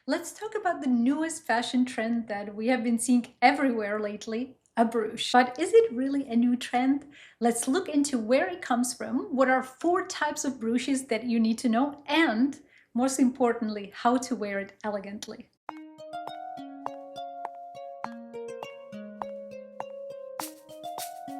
Let's talk about the newest fashion trend that we have been seeing everywhere lately, a brooch. But is it really a new trend? Let's look into where it comes from, what are 4 types of brooches that you need to know, and most importantly, how to wear it elegantly.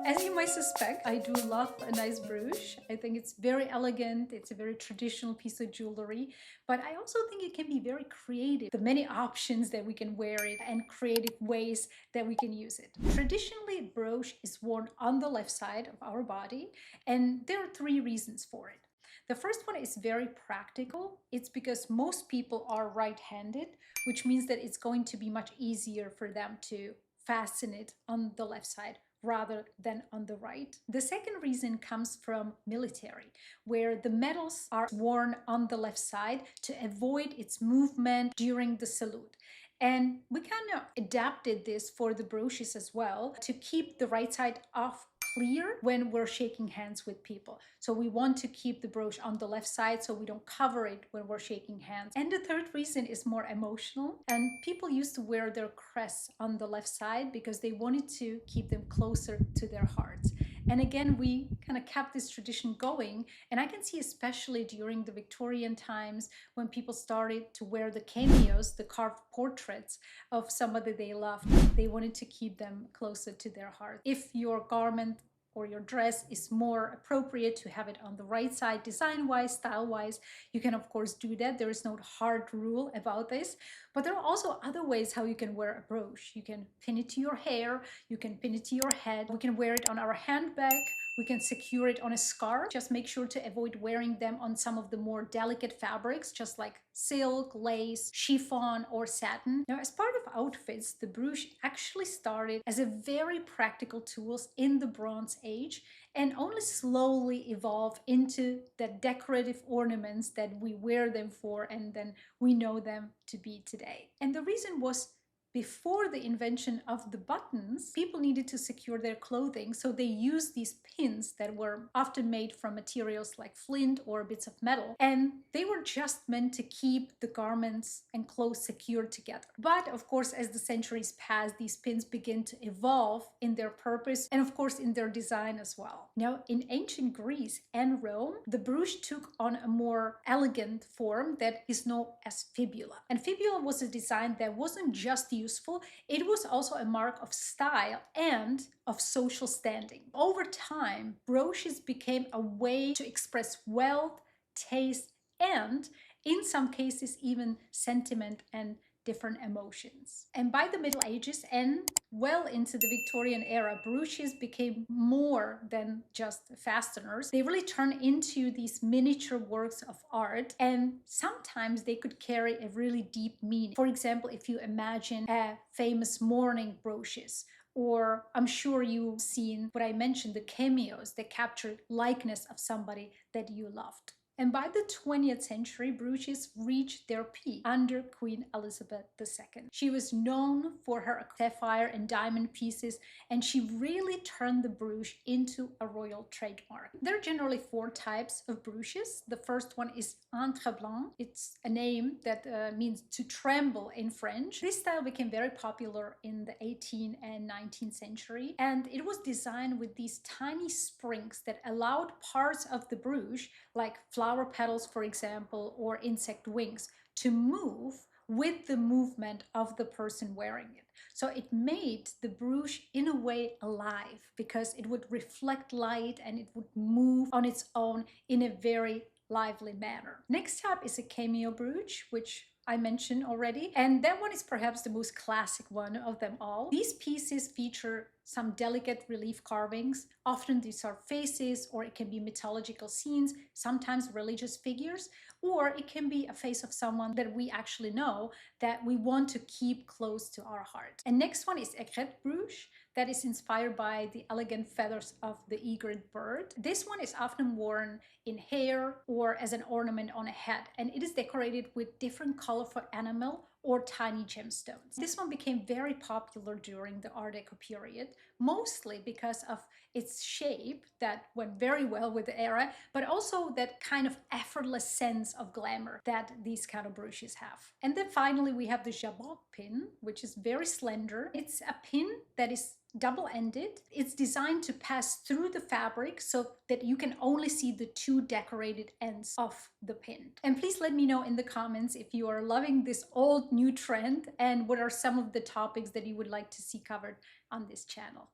As you might suspect, I do love a nice brooch. I think it's very elegant, it's a very traditional piece of jewelry, but I also think it can be very creative. The many options that we can wear it and creative ways that we can use it. Traditionally, brooch is worn on the left side of our body, and there are 3 reasons for it. The first one is very practical. It's because most people are right-handed, which means that it's going to be much easier for them to fasten it on the left side rather than on the right. The second reason comes from military, where the medals are worn on the left side to avoid its movement during the salute. And we kind of adapted this for the brooches as well to keep the right side off clear when we're shaking hands with people. So we want to keep the brooch on the left side so we don't cover it when we're shaking hands. And the third reason is more emotional. And people used to wear their crests on the left side because they wanted to keep them closer to their hearts. And again, we kind of kept this tradition going. And I can see, especially during the Victorian times, when people started to wear the cameos, the carved portraits of somebody they loved, they wanted to keep them closer to their heart. If your garment or your dress is more appropriate to have it on the right side, design-wise, style-wise, you can of course do that. There is no hard rule about this, but there are also other ways how you can wear a brooch. You can pin it to your hair, you can pin it to your head, we can wear it on our handbag, we can secure it on a scarf. Just make sure to avoid wearing them on some of the more delicate fabrics, just like silk, lace, chiffon, or satin. Now, as part of outfits, the brooch actually started as a very practical tool in the Bronze Age and only slowly evolved into the decorative ornaments that we wear them for and then we know them to be today. And the reason was, before the invention of the buttons, people needed to secure their clothing, so they used these pins that were often made from materials like flint or bits of metal, and they were just meant to keep the garments and clothes secured together. But of course, as the centuries passed, these pins begin to evolve in their purpose and of course in their design as well. Now, in ancient Greece and Rome, the brooch took on a more elegant form that is known as fibula. And fibula was a design that wasn't just useful, it was also a mark of style and of social standing. Over time, brooches became a way to express wealth, taste, and in some cases even sentiment and different emotions. And by the Middle Ages and well into the Victorian era, brooches became more than just fasteners. They really turned into these miniature works of art, and sometimes they could carry a really deep meaning. For example, if you imagine a famous mourning brooches, or I'm sure you've seen what I mentioned, the cameos that captured likeness of somebody that you loved. And by the 20th century, brooches reached their peak under Queen Elizabeth II. She was known for her sapphire and diamond pieces, and she really turned the brooch into a royal trademark. There are generally 4 types of brooches. The first one is Entreblanc. It's a name that means to tremble in French. This style became very popular in the 18th and 19th century, and it was designed with these tiny springs that allowed parts of the brooch, like flower petals, for example, or insect wings, to move with the movement of the person wearing it. So it made the brooch in a way alive because it would reflect light and it would move on its own in a very lively manner. Next up is a cameo brooch, which I mentioned already, and that one is perhaps the most classic one of them all. These pieces feature some delicate relief carvings. Often these are faces, or it can be mythological scenes, sometimes religious figures, or it can be a face of someone that we actually know that we want to keep close to our heart. And next one is Ecret brooch, that is inspired by the elegant feathers of the egret bird. This one is often worn in hair or as an ornament on a head, and it is decorated with different colorful enamel or tiny gemstones. This one became very popular during the Art Deco period, mostly because of its shape that went very well with the era, but also that kind of effortless sense of glamour that these kind of brooches have. And then finally we have the jabot pin, which is very slender. It's a pin that is double-ended. It's designed to pass through the fabric so that you can only see the two decorated ends of the pin. And please let me know in the comments if you are loving this old new trend and what are some of the topics that you would like to see covered on this channel.